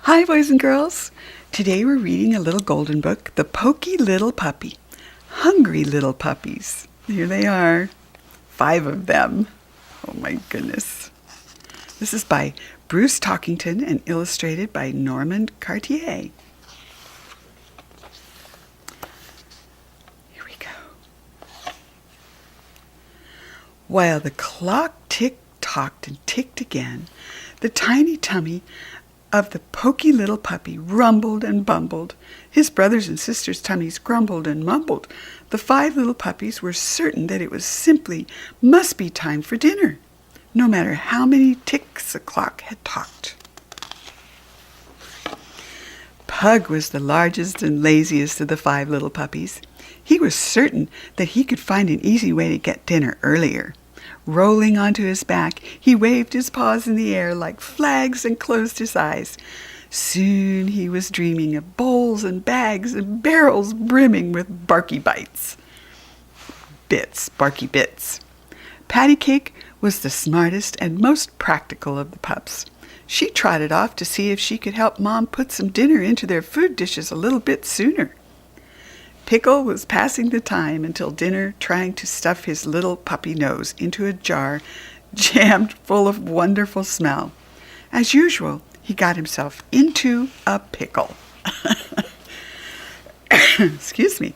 Hi, boys and girls. Today we're reading a little golden book, The Poky Little Puppy. Hungry little puppies. Here they are. 5 of them. Oh my goodness. This is by Bruce Talkington and illustrated by Norman Cartier. Here we go. While the clock tick-tocked and ticked again, the tiny tummy of the poky little puppy rumbled and bumbled. His brothers and sisters' tummies grumbled and mumbled. The 5 little puppies were certain that it was simply must be time for dinner, no matter how many ticks the clock had talked. Pug was the largest and laziest of the 5 little puppies. He was certain that he could find an easy way to get dinner earlier. Rolling onto his back, he waved his paws in the air like flags and closed his eyes. Soon he was dreaming of bowls and bags and barrels brimming with barky bits. Patty Cake was the smartest and most practical of the pups. She trotted off to see if she could help Mom put some dinner into their food dishes a little bit sooner. Pickle was passing the time until dinner, trying to stuff his little puppy nose into a jar jammed full of wonderful smell. As usual, he got himself into a pickle. Excuse me.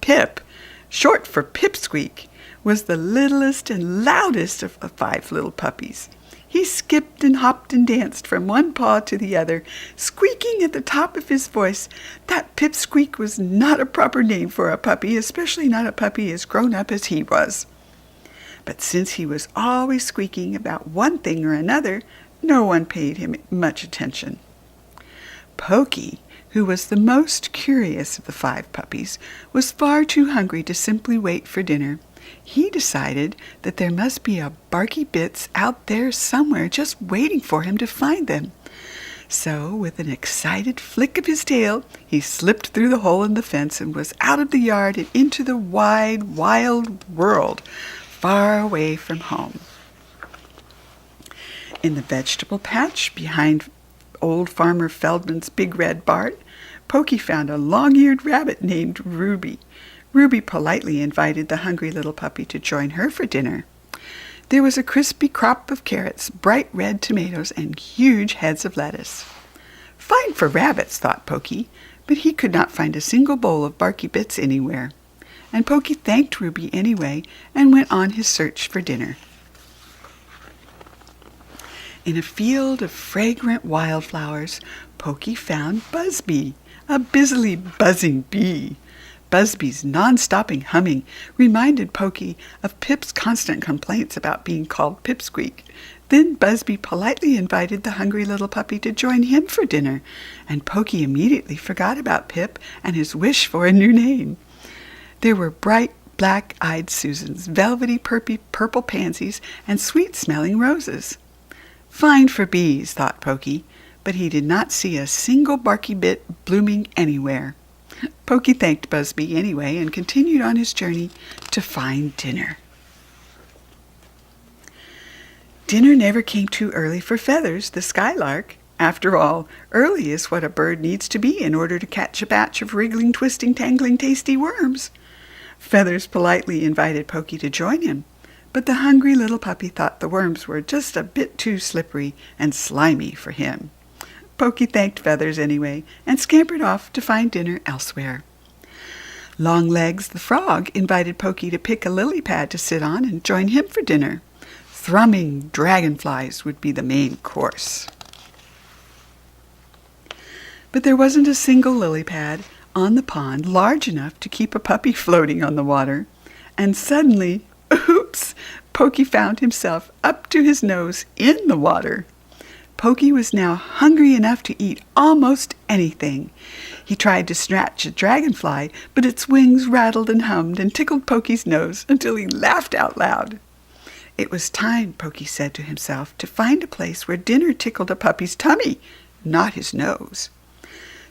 Pip, short for Pipsqueak, was the littlest and loudest of the 5 little puppies. He skipped and hopped and danced from one paw to the other, squeaking at the top of his voice that Pipsqueak was not a proper name for a puppy, especially not a puppy as grown up as he was. But since he was always squeaking about one thing or another, no one paid him much attention. Poky, who was the most curious of the 5 puppies, was far too hungry to simply wait for dinner. He decided that there must be a Barky Bits out there somewhere just waiting for him to find them. So, with an excited flick of his tail, he slipped through the hole in the fence and was out of the yard and into the wide, wild world, far away from home. In the vegetable patch behind old Farmer Feldman's big red barn, Poky found a long-eared rabbit named Ruby. Ruby politely invited the hungry little puppy to join her for dinner. There was a crispy crop of carrots, bright red tomatoes, and huge heads of lettuce. Fine for rabbits, thought Poky, but he could not find a single bowl of Barky Bits anywhere. And Poky thanked Ruby anyway and went on his search for dinner. In a field of fragrant wildflowers, Poky found Busby, a busily buzzing bee. Busby's non-stopping humming reminded Poky of Pip's constant complaints about being called Pipsqueak. Then Busby politely invited the hungry little puppy to join him for dinner, and Poky immediately forgot about Pip and his wish for a new name. There were bright black-eyed Susans, velvety purple pansies, and sweet-smelling roses. Fine for bees, thought Poky, but he did not see a single Barky Bit blooming anywhere. Poky thanked Busby anyway and continued on his journey to find dinner. Dinner never came too early for Feathers, the skylark. After all, early is what a bird needs to be in order to catch a batch of wriggling, twisting, tangling, tasty worms. Feathers politely invited Poky to join him, but the hungry little puppy thought the worms were just a bit too slippery and slimy for him. Poky thanked Feathers anyway and scampered off to find dinner elsewhere. Longlegs the frog invited Poky to pick a lily pad to sit on and join him for dinner. Thrumming dragonflies would be the main course. But there wasn't a single lily pad on the pond large enough to keep a puppy floating on the water. And suddenly, oops, Poky found himself up to his nose in the water. Poky was now hungry enough to eat almost anything. He tried to snatch a dragonfly, but its wings rattled and hummed and tickled Poky's nose until he laughed out loud. It was time, Poky said to himself, to find a place where dinner tickled a puppy's tummy, not his nose.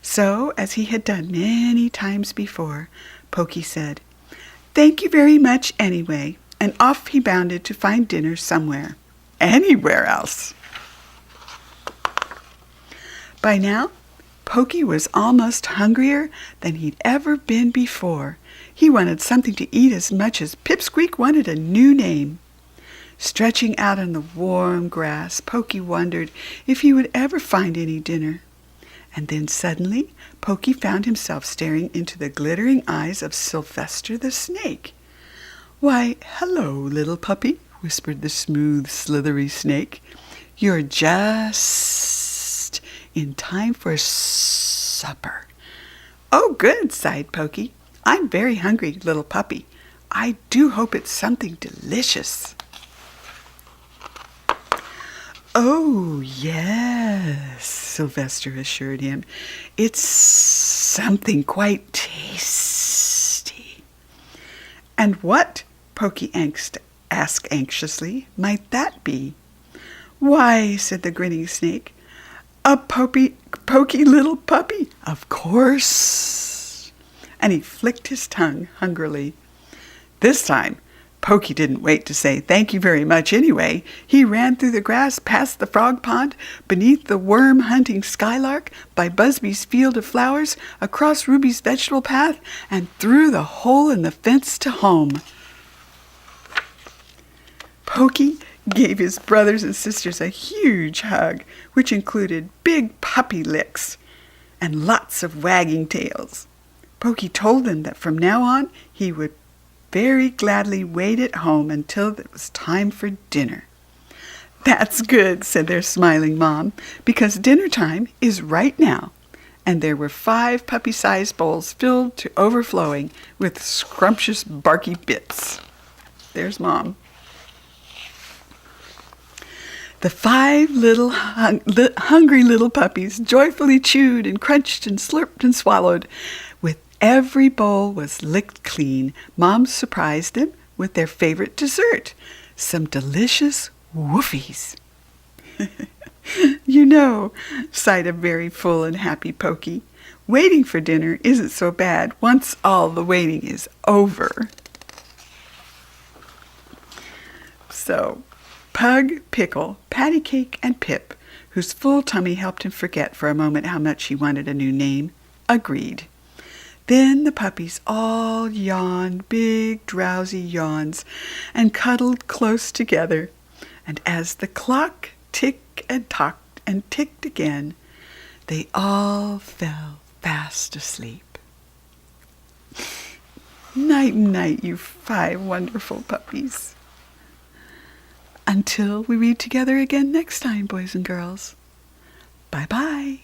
So, as he had done many times before, Poky said, "Thank you very much anyway," and off he bounded to find dinner somewhere. Anywhere else. By now, Poky was almost hungrier than he'd ever been before. He wanted something to eat as much as Pipsqueak wanted a new name. Stretching out on the warm grass, Poky wondered if he would ever find any dinner. And then suddenly, Poky found himself staring into the glittering eyes of Sylvester the snake. "Why, hello, little puppy," whispered the smooth, slithery snake. "You're just in time for supper." "Oh, good," sighed Poky. "I'm very hungry, little puppy. I do hope it's something delicious." "Oh, yes," Sylvester assured him. "It's something quite tasty." "And what," Poky asked anxiously, "might that be?" "Why," said the grinning snake, "a poky little puppy, of course." And he flicked his tongue hungrily. This time, Poky didn't wait to say thank you very much anyway. He ran through the grass, past the frog pond, beneath the worm-hunting skylark, by Busby's field of flowers, across Ruby's vegetable path, and through the hole in the fence to home. Poky gave his brothers and sisters a huge hug, which included big puppy licks and lots of wagging tails. Poky told them that from now on he would very gladly wait at home until it was time for dinner. "That's good," said their smiling mom, "because dinner time is right now." And there were 5 puppy-sized bowls filled to overflowing with scrumptious barky bits. There's Mom. The 5 little hungry little puppies joyfully chewed and crunched and slurped and swallowed. With every bowl was licked clean, Mom surprised them with their favorite dessert, some delicious woofies. "You know," sighed a very full and happy Poky, "waiting for dinner isn't so bad once all the waiting is over." So, Pug, Pickle, Patty Cake, and Pip, whose full tummy helped him forget for a moment how much he wanted a new name, agreed. Then the puppies all yawned big, drowsy yawns and cuddled close together. And as the clock ticked and tocked and ticked again, they all fell fast asleep. Night, night, you 5 wonderful puppies. Until we read together again next time, boys and girls. Bye-bye.